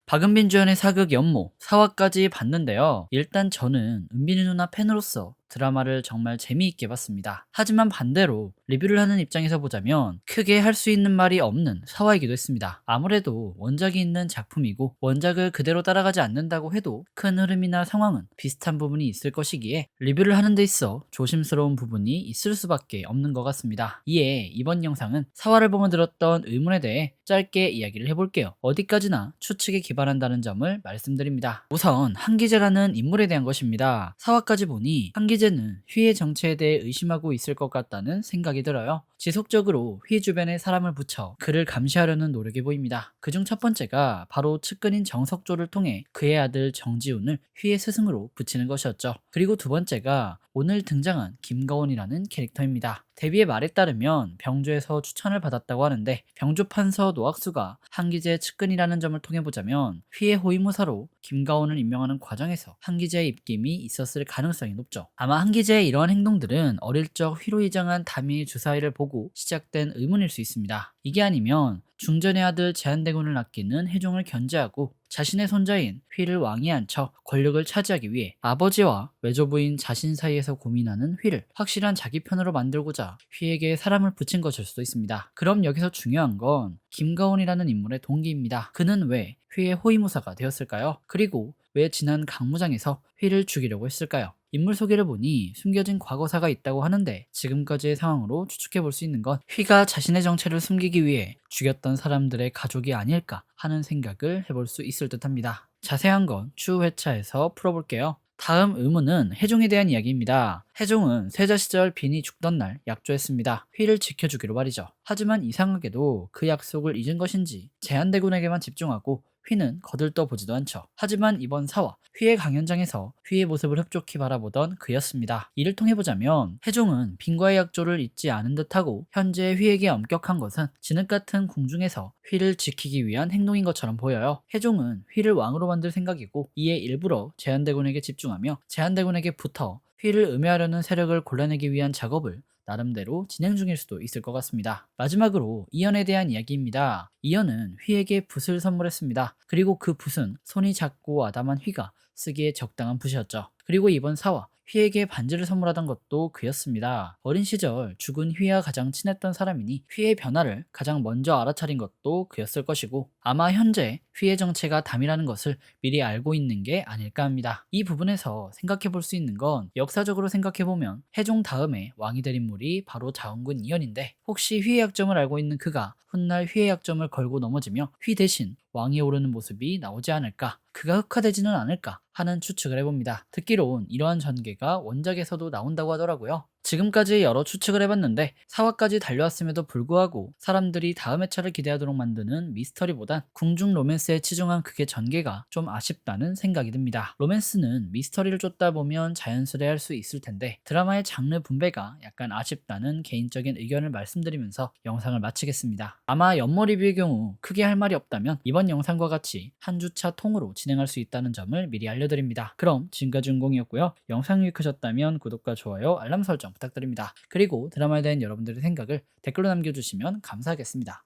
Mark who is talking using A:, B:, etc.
A: 박은빈 주연의 사극 연모 4화까지 봤는데요. 일단 저는 은빈이 누나 팬으로서 드라마를 정말 재미있게 봤습니다. 하지만 반대로 리뷰를 하는 입장에서 보자면 크게 할 수 있는 말이 없는 4화이기도 했습니다. 아무래도 원작이 있는 작품이고 원작을 그대로 따라가지 않는다고 해도 큰 흐름이나 상황은 비슷한 부분이 있을 것이기에 리뷰를 하는 데 있어 조심스러운 부분이 있을 수밖에 없는 것 같습니다. 이에 이번 영상은 4화를 보며 들었던 의문에 대해 짧게 이야기를 해볼게요. 어디까지나 추측에 기반한다는 점을 말씀드립니다. 우선 한기재라는 인물에 대한 것입니다. 4화까지 보니 한기재는 휘의 정체에 대해 의심하고 있을 것 같다는 생각이 들어요. 지속적으로 휘 주변에 사람을 붙여 그를 감시하려는 노력이 보입니다. 그중 첫 번째가 바로 측근인 정석조를 통해 그의 아들 정지훈을 휘의 스승으로 붙이는 것이었죠. 그리고 두 번째가 오늘 등장한 김가온이라는 캐릭터입니다. 데뷔의 말에 따르면 병조에서 추천을 받았다고 하는데 병조 판서 노학수가 한기재의 측근이라는 점을 통해 보자면 휘의 호위무사로 김가온을 임명하는 과정에서 한기재의 입김이 있었을 가능성이 높죠. 아마 한기재의 이러한 행동들은 어릴 적 휘로 이장한 다미의 주사위를 보고 시작된 의문일 수 있습니다. 이게 아니면 중전의 아들 제한대군을 아끼는 해종을 견제하고 자신의 손자인 휘를 왕위에 앉혀 권력을 차지하기 위해 아버지와 외조부인 자신 사이에서 고민하는 휘를 확실한 자기 편으로 만들고자 휘에게 사람을 붙인 것일 수도 있습니다. 그럼 여기서 중요한 건 김가온이라는 인물의 동기입니다. 그는 왜 휘의 호위무사가 되었을까요? 그리고 왜 지난 강무장에서 휘를 죽이려고 했을까요? 인물 소개를 보니 숨겨진 과거사가 있다고 하는데 지금까지의 상황으로 추측해 볼 수 있는 건 휘가 자신의 정체를 숨기기 위해 죽였던 사람들의 가족이 아닐까 하는 생각을 해볼 수 있을 듯합니다. 자세한 건 추후 회차에서 풀어볼게요. 다음 의문은 해종에 대한 이야기입니다. 해종은 세자 시절 빈이 죽던 날 약조했습니다. 휘를 지켜주기로 말이죠. 하지만 이상하게도 그 약속을 잊은 것인지 제한대군에게만 집중하고 휘는 거들떠 보지도 않죠. 하지만 이번 4화 휘의 강연장에서 휘의 모습을 흡족히 바라보던 그였습니다. 이를 통해 보자면 해종은 빈과의 약조를 잊지 않은 듯하고 현재 휘에게 엄격한 것은 진흙 같은 궁중에서 휘를 지키기 위한 행동인 것처럼 보여요. 해종은 휘를 왕으로 만들 생각이고 이에 일부러 제한대군에게 집중하며 제한대군에게 붙어 휘를 음해하려는 세력을 골라내기 위한 작업을 나름대로 진행 중일 수도 있을 것 같습니다. 마지막으로 이연에 대한 이야기입니다. 이연은 휘에게 붓을 선물했습니다. 그리고 그 붓은 손이 작고 아담한 휘가 쓰기에 적당한 붓이었죠. 그리고 이번 4화 휘에게 반지를 선물하던 것도 그였습니다. 어린 시절 죽은 휘와 가장 친했던 사람이니 휘의 변화를 가장 먼저 알아차린 것도 그였을 것이고 아마 현재 휘의 정체가 담이라는 것을 미리 알고 있는 게 아닐까 합니다. 이 부분에서 생각해 볼 수 있는 건 역사적으로 생각해 보면 해종 다음에 왕이 될 인물이 바로 자원군 이연인데 혹시 휘의 약점을 알고 있는 그가 훗날 휘의 약점을 걸고 넘어지며 휘 대신 왕이 오르는 모습이 나오지 않을까, 그가 흑화되지는 않을까 하는 추측을 해봅니다. 듣기론 이러한 전개가 원작에서도 나온다고 하더라고요. 지금까지 여러 추측을 해봤는데 4화까지 달려왔음에도 불구하고 사람들이 다음 회차를 기대하도록 만드는 미스터리보단 궁중 로맨스에 치중한 그게 전개가 좀 아쉽다는 생각이 듭니다. 로맨스는 미스터리를 쫓다 보면 자연스레 할 수 있을 텐데 드라마의 장르 분배가 약간 아쉽다는 개인적인 의견을 말씀드리면서 영상을 마치겠습니다. 아마 연모 리뷰의 경우 크게 할 말이 없다면 이번 영상과 같이 한 주차 통으로 진행할 수 있다는 점을 미리 알려드립니다. 그럼 지금까지 운공이었고요. 영상이 유익하셨다면 구독과 좋아요, 알람 설정 부탁드립니다. 그리고 드라마에 대한 여러분들의 생각을 댓글로 남겨주시면 감사하겠습니다.